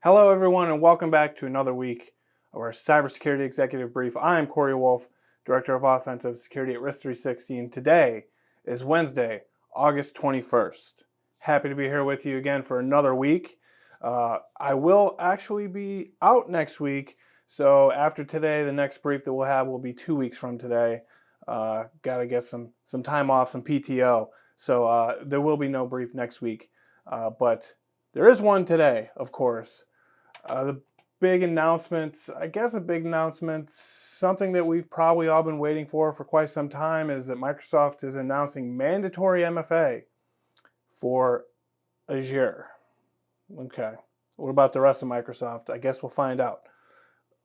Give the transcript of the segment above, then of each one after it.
Hello, everyone, and welcome back to another week of our Cybersecurity Executive Brief. I am Corey Wolf, Director of Offensive Security at Risk 360, and today is Wednesday, August 21st. Happy to be here with you again for another week. I will actually be out next week, so after today, the next brief that we'll have will be 2 weeks from today. Got to get some time off, some PTO, so there will be no brief next week, but there is one today, of course. The big announcement, I guess a big announcement, something that we've probably all been waiting for quite some time, is that Microsoft is announcing mandatory MFA for Azure. Okay, what about the rest of Microsoft? I guess we'll find out.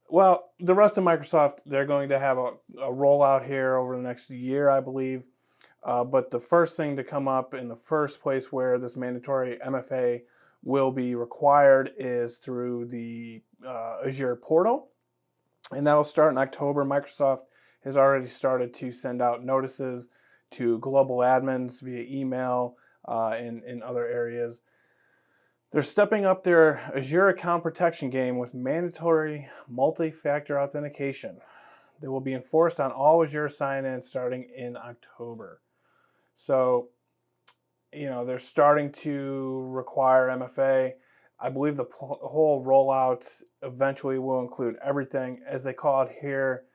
Well, the rest of Microsoft, they're going to have a rollout here over the next year, I believe. But the first thing to come up in the first place where this mandatory MFA will be required is through the Azure portal, and that will start in October. Microsoft has already started to send out notices to global admins via email and in other areas. They're stepping up their Azure account protection game with mandatory multi-factor authentication that will be enforced on all Azure sign-ins starting in October. So, they're starting to require MFA. I believe the whole rollout eventually will include everything. As they call it here,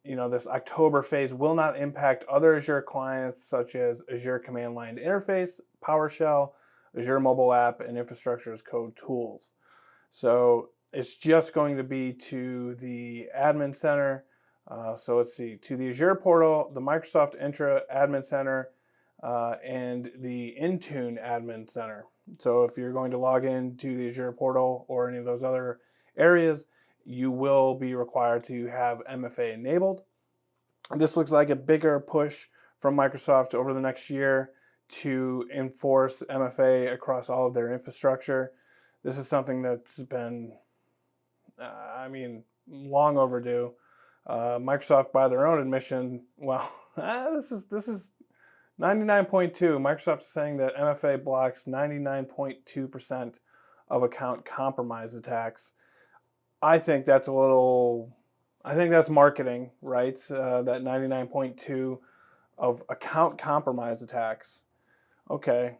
this October phase will not impact other Azure clients such as Azure Command Line Interface, PowerShell, Azure Mobile App, and Infrastructure as Code tools. So it's just going to be to the Admin Center. So let's see, to the Azure portal, the Microsoft Intra Admin Center, and the Intune Admin Center. So if you're going to log into the Azure portal or any of those other areas, you will be required to have MFA enabled. This looks like a bigger push from Microsoft over the next year to enforce MFA across all of their infrastructure. This is something that's been, long overdue. Microsoft, by their own admission, well, this is 99.2. Microsoft is saying that MFA blocks 99.2% of account compromise attacks. I think that's marketing, right? That 99.2 of account compromise attacks. Okay,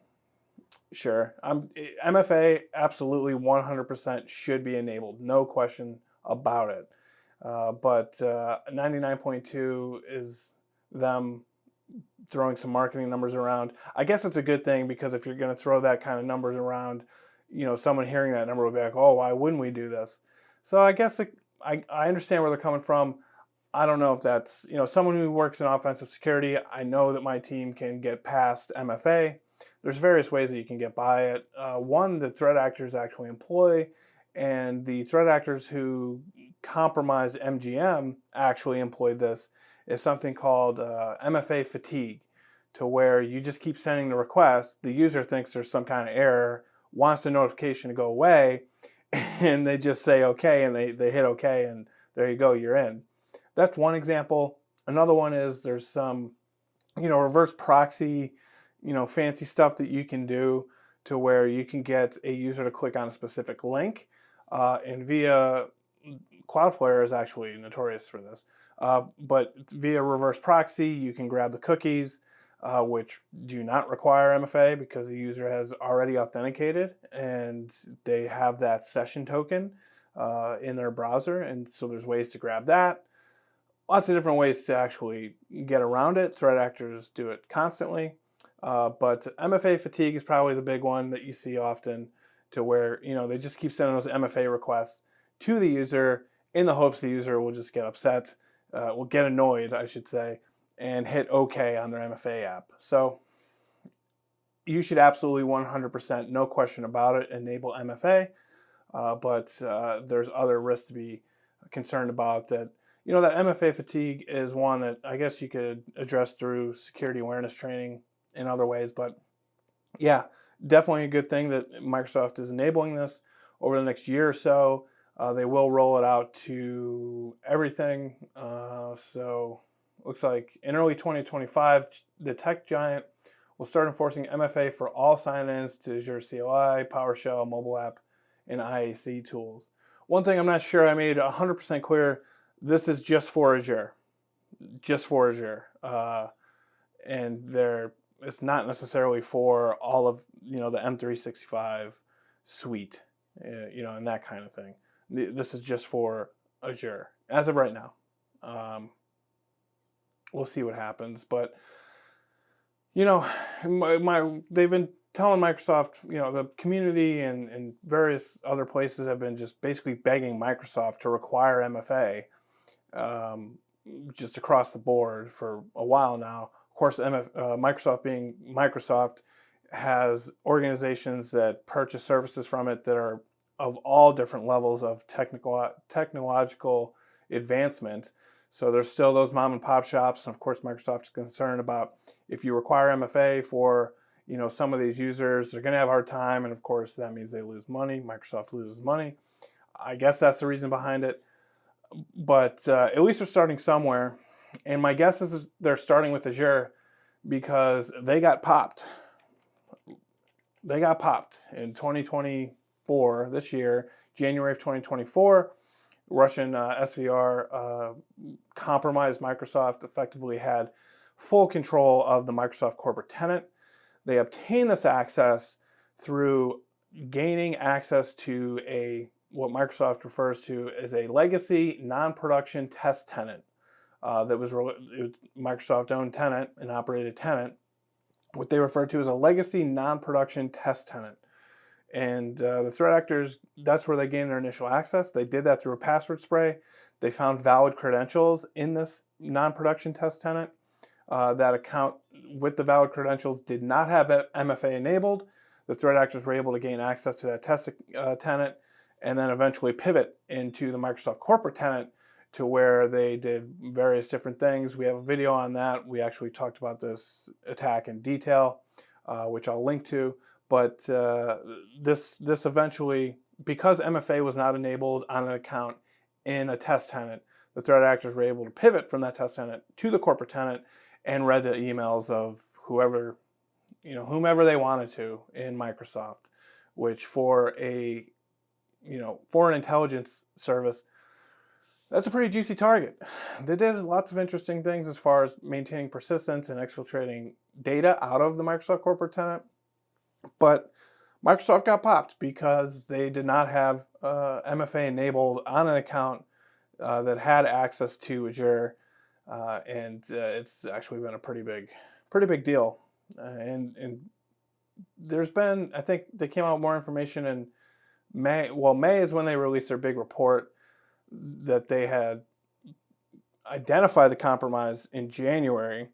sure. MFA absolutely 100% should be enabled. No question about it. But 99.2 is them throwing some marketing numbers around. I guess it's a good thing, because if you're going to throw that kind of numbers around, someone hearing that number will be like, oh, why wouldn't we do this? So I guess I understand where they're coming from. I don't know if that's, someone who works in offensive security, I know that my team can get past MFA. There's various ways that you can get by it. One, the threat actors actually employ, and the threat actors who compromise MGM actually employ this, is something called MFA fatigue, to where you just keep sending the request, the user thinks there's some kind of error, wants the notification to go away, and they just say okay, and they hit okay, and there you go, you're in. That's one example. Another one is there's some, reverse proxy, fancy stuff that you can do to where you can get a user to click on a specific link, and via Cloudflare is actually notorious for this. But via reverse proxy, you can grab the cookies, which do not require MFA because the user has already authenticated and they have that session token in their browser. And so there's ways to grab that. Lots of different ways to actually get around it. Threat actors do it constantly. But MFA fatigue is probably the big one that you see often, to where they just keep sending those MFA requests to the user in the hopes the user will just get upset, will get annoyed, I should say, and hit OK on their MFA app. So you should absolutely 100%, no question about it, enable MFA. But there's other risks to be concerned about. That that MFA fatigue is one that I guess you could address through security awareness training in other ways. But yeah, definitely a good thing that Microsoft is enabling this over the next year or so. They will roll it out to everything. So looks like in early 2025, the tech giant will start enforcing MFA for all sign-ins to Azure CLI, PowerShell, mobile app, and IAC tools. One thing I'm not sure I made 100% clear, this is just for Azure. Just for Azure. And it's not necessarily for all of, the M365 suite, and that kind of thing. This is just for Azure as of right now. We'll see what happens, but they've been telling Microsoft, the community and various other places have been just basically begging Microsoft to require MFA just across the board for a while now. Of course, Microsoft being Microsoft has organizations that purchase services from it that are of all different levels of technological advancement. So there's still those mom and pop shops, and of course Microsoft is concerned about if you require MFA for some of these users, they're going to have a hard time, and of course that means they lose money. Microsoft loses money. I guess that's the reason behind it. But at least they're starting somewhere, and my guess is they're starting with Azure because they got popped. They got popped in 2024, this year, January of 2024. Russian SVR compromised Microsoft, effectively had full control of the Microsoft corporate tenant. They obtained this access through gaining access to what Microsoft refers to as a legacy non-production test tenant. That was Microsoft-owned tenant and operated tenant, what they refer to as a legacy non-production test tenant. And the threat actors, that's where they gained their initial access. They did that through a password spray. They found valid credentials in this non-production test tenant. That account with the valid credentials did not have MFA enabled. The threat actors were able to gain access to that test tenant and then eventually pivot into the Microsoft corporate tenant to where they did various different things. We have a video on that. We actually talked about this attack in detail, which I'll link to. But this eventually, because MFA was not enabled on an account in a test tenant, the threat actors were able to pivot from that test tenant to the corporate tenant and read the emails of whomever they wanted to in Microsoft, which for an intelligence service, that's a pretty juicy target. They did lots of interesting things as far as maintaining persistence and exfiltrating data out of the Microsoft corporate tenant. But Microsoft got popped because they did not have MFA enabled on an account that had access to Azure, and it's actually been a pretty big deal. And there's been, I think they came out with more information in May. Well, May is when they released their big report that they had identified the compromise in January.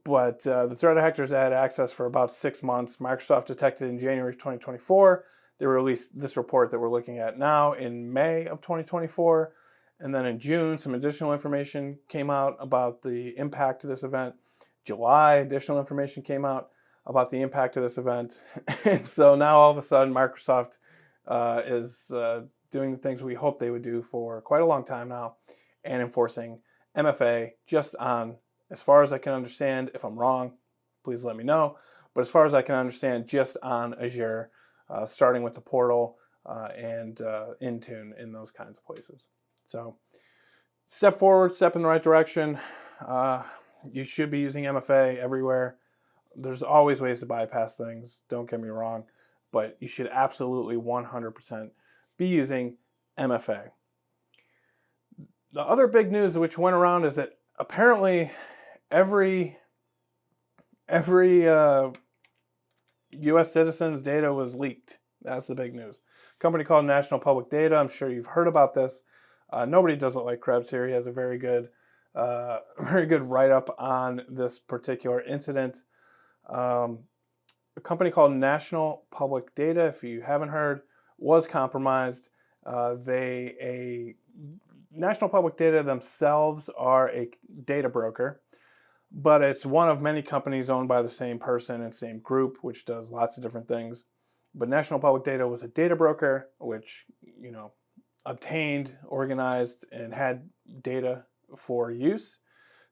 But the threat actors had access for about 6 months. Microsoft detected in January of 2024. They released this report that we're looking at now in May of 2024. And then in June, some additional information came out about the impact of this event. July, additional information came out about the impact of this event. And so now all of a sudden, Microsoft is doing the things we hoped they would do for quite a long time now and enforcing MFA just on, as far as I can understand. If I'm wrong, please let me know. But as far as I can understand, just on Azure, starting with the portal and Intune in those kinds of places. So step forward, step in the right direction. You should be using MFA everywhere. There's always ways to bypass things, don't get me wrong, but you should absolutely 100% be using MFA. The other big news which went around is that apparently every U.S. citizen's data was leaked. That's the big news. A company called National Public Data. I'm sure you've heard about this. Nobody does it like Krebs here. He has a very good write-up on this particular incident. A company called National Public Data, if you haven't heard, was compromised. National Public Data themselves are a data broker, but it's one of many companies owned by the same person and same group, which does lots of different things. But National Public Data was a data broker, which, obtained, organized, and had data for use.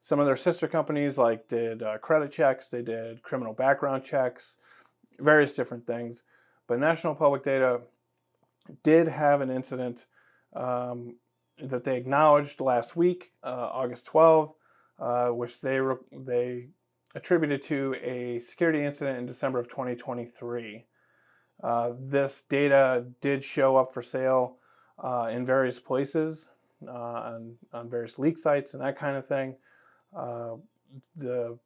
Some of their sister companies did credit checks, they did criminal background checks, various different things. But National Public Data did have an incident that they acknowledged last week, August 12th, which they attributed to a security incident in December of 2023. This data did show up for sale in various places, on various leak sites and that kind of thing. The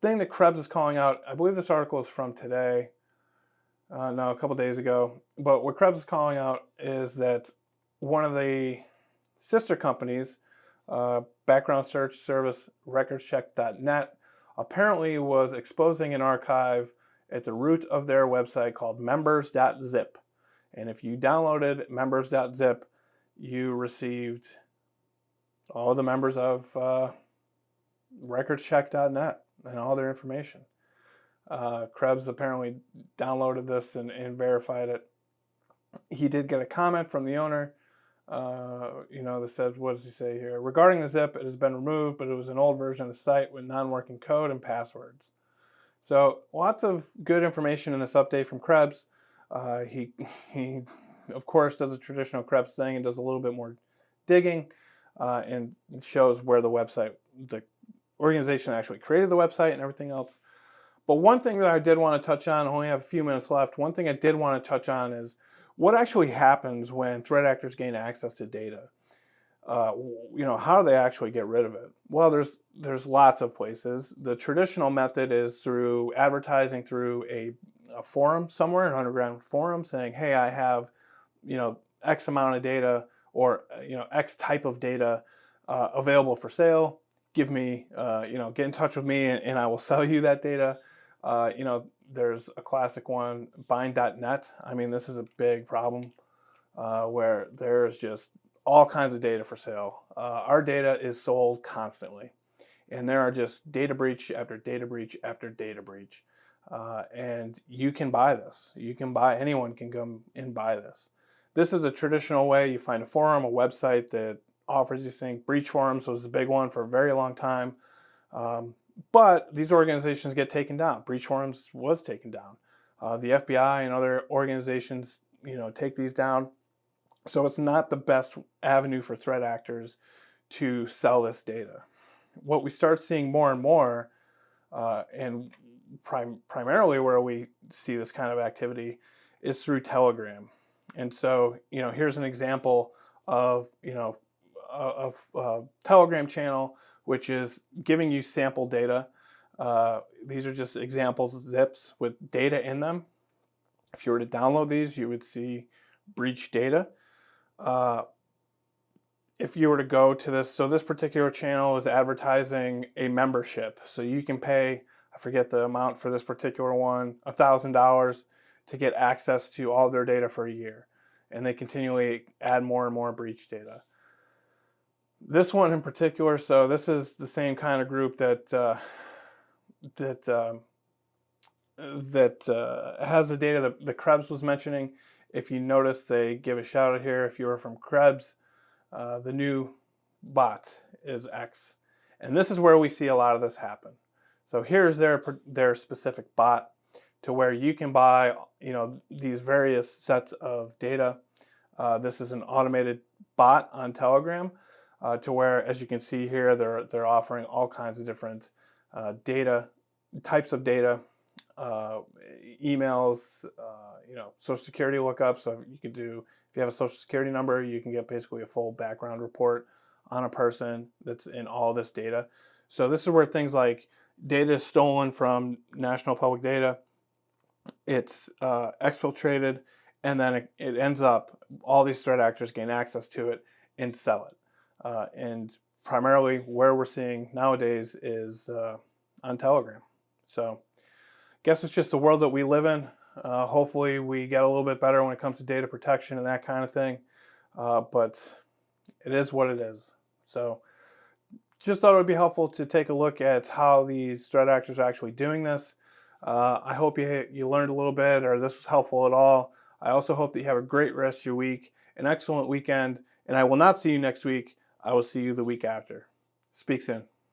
thing that Krebs is calling out, I believe this article is from today, no, a couple days ago, but what Krebs is calling out is that one of the sister companies, background search service recordscheck.net, apparently was exposing an archive at the root of their website called members.zip. And if you downloaded members.zip, you received all the members of recordscheck.net and all their information. Krebs apparently downloaded this and verified it. He did get a comment from the owner, that said, what does he say here? Regarding the zip, it has been removed, but it was an old version of the site with non-working code and passwords. So lots of good information in this update from Krebs. He of course does a traditional Krebs thing and does a little bit more digging, and shows where the organization actually created the website and everything else. But one thing that I did want to touch on, I only have a few minutes left, one thing I did want to touch on is what actually happens when threat actors gain access to data. How do they actually get rid of it? Well, there's lots of places. The traditional method is through advertising through a forum somewhere, an underground forum, saying, hey, I have, X amount of data or, X type of data available for sale. Give me, get in touch with me and I will sell you that data. There's a classic one, bind.net. I mean, this is a big problem where there's just all kinds of data for sale. Our data is sold constantly, and there are just data breach after data breach after data breach. And you can buy this. Anyone can come and buy this. This is a traditional way. You find a forum, a website that offers these things. Breach forums was a big one for a very long time. But these organizations get taken down. Breach forums was taken down. The FBI and other organizations, take these down. So it's not the best avenue for threat actors to sell this data. What we start seeing more and more, and primarily where we see this kind of activity, is through Telegram. And so, here's an example of, a Telegram channel which is giving you sample data. These are just examples of zips with data in them. If you were to download these, you would see breach data. If you were to go to this, so this particular channel is advertising a membership. So you can pay, I forget the amount for this particular one, $1,000 to get access to all their data for a year. And they continually add more and more breach data. This one in particular, so this is the same kind of group that has the data that Krebs was mentioning. If you notice, they give a shout out here. If you are from Krebs, the new bot is X, and this is where we see a lot of this happen. So here's their specific bot, to where you can buy these various sets of data. This is an automated bot on Telegram, to where, as you can see here, they're offering all kinds of different data types of data, emails, social security lookups. So if you have a social security number, you can get basically a full background report on a person that's in all this data. So this is where things like data is stolen from national public data, it's exfiltrated, and then it ends up, all these threat actors gain access to it and sell it. And primarily where we're seeing nowadays is on Telegram. So I guess it's just the world that we live in. Hopefully we get a little bit better when it comes to data protection and that kind of thing. But it is what it is. So just thought it would be helpful to take a look at how these threat actors are actually doing this. I hope you learned a little bit, or this was helpful at all. I also hope that you have a great rest of your week, an excellent weekend, and I will not see you next week. I will see you the week after. Speak soon.